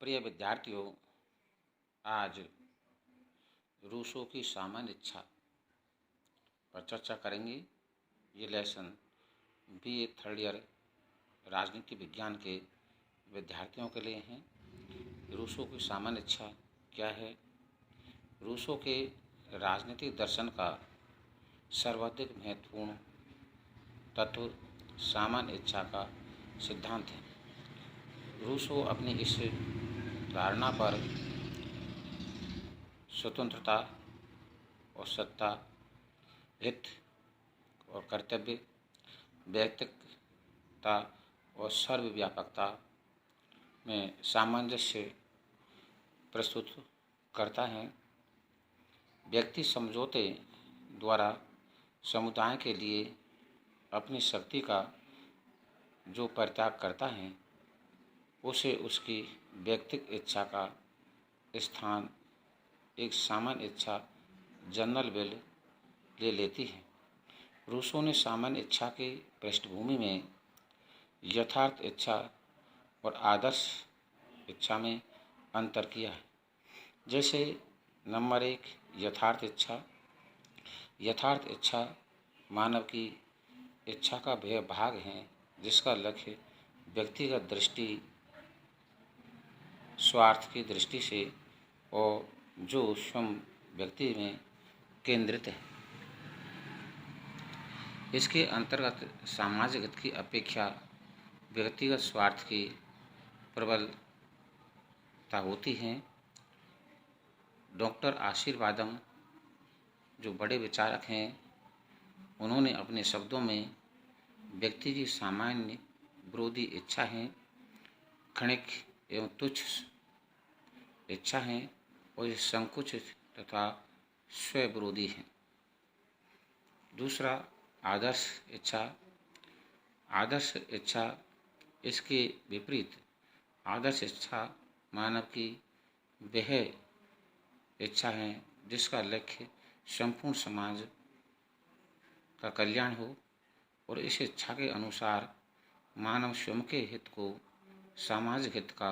प्रिय विद्यार्थियों, आज रूसो की सामान्य इच्छा पर चर्चा करेंगे। ये लेसन बीए थर्ड ईयर राजनीति विज्ञान के विद्यार्थियों के लिए हैं। रूसो की सामान्य इच्छा क्या है? रूसो के राजनीतिक दर्शन का सर्वाधिक महत्वपूर्ण तत्व सामान्य इच्छा का सिद्धांत है। रूसो अपनी इस धारणा पर स्वतंत्रता और सत्ता, हित और कर्तव्य, व्यक्तिगतता और सर्वव्यापकता में सामंजस्य प्रस्तुत करता है। व्यक्ति समझौते द्वारा समुदाय के लिए अपनी शक्ति का जो परित्याग करता है, उसे उसकी व्यक्तिगत इच्छा का स्थान एक सामान्य इच्छा जनरल विल ले लेती है। रूसो ने सामान्य इच्छा की पृष्ठभूमि में यथार्थ इच्छा और आदर्श इच्छा में अंतर किया है। जैसे नंबर 1, यथार्थ इच्छा। यथार्थ इच्छा मानव की इच्छा का वह भाग है जिसका लक्ष्य व्यक्तिगत दृष्टि, स्वार्थ की दृष्टि से और जो स्वयं व्यक्ति में केंद्रित है। इसके अंतर्गत सामाजिक हित की अपेक्षा व्यक्तिगत स्वार्थ की प्रबलता होती है। डॉक्टर आशीर्वादम, जो बड़े विचारक हैं, उन्होंने अपने शब्दों में व्यक्ति की सामान्य विरोधी इच्छा है, क्षणिक एवं तुच्छ इच्छा है और ये संकुचित तथा स्वविरोधी है। दूसरा, आदर्श इच्छा। आदर्श इच्छा इसके विपरीत। आदर्श इच्छा मानव की वह इच्छा है जिसका लक्ष्य संपूर्ण समाज का कल्याण हो और इस इच्छा के अनुसार मानव स्वयं के हित को सामाजिक हित का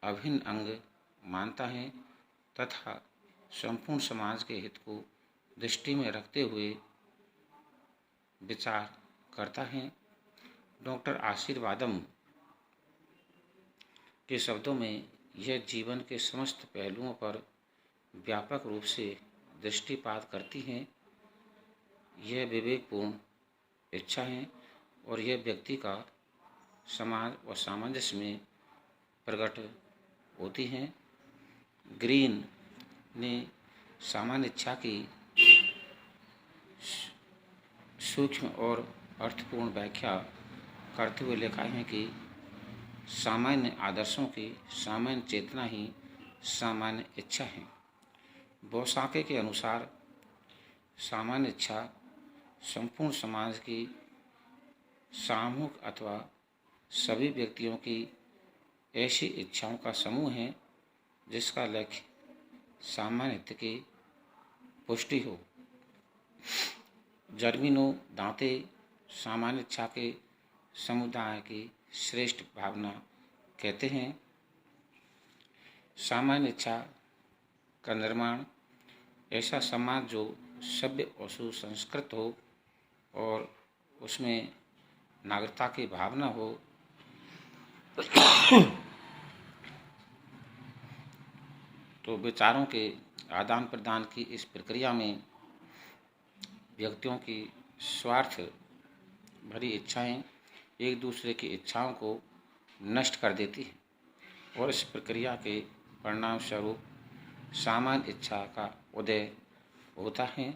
अभिन्न अंग मानता है तथा संपूर्ण समाज के हित को दृष्टि में रखते हुए विचार करता है। डॉक्टर आशीर्वादम के शब्दों में यह जीवन के समस्त पहलुओं पर व्यापक रूप से दृष्टिपात करती है। यह विवेकपूर्ण इच्छा है और यह व्यक्ति का समाज और सामंजस्य में प्रकट होती हैं। ग्रीन ने सामान्य इच्छा की सूक्ष्म और अर्थपूर्ण व्याख्या करते हुए लिखा है कि सामान्य आदर्शों की सामान्य चेतना ही सामान्य इच्छा है। बोसाके के अनुसार सामान्य इच्छा संपूर्ण समाज की सामूहिक अथवा सभी व्यक्तियों की ऐसी इच्छाओं का समूह है जिसका लक्ष्य सामान्य हित की पुष्टि हो। जर्मिनो दांते सामान्य इच्छा के समुदाय की श्रेष्ठ भावना कहते हैं। सामान्य इच्छा का निर्माण ऐसा समाज जो सभ्य और सुसंस्कृत हो और उसमें नागरिकता की भावना हो, तो विचारों के आदान प्रदान की इस प्रक्रिया में व्यक्तियों की स्वार्थ भरी इच्छाएं एक दूसरे की इच्छाओं को नष्ट कर देती हैं और इस प्रक्रिया के परिणाम स्वरूप सामान्य इच्छा का उदय होता है।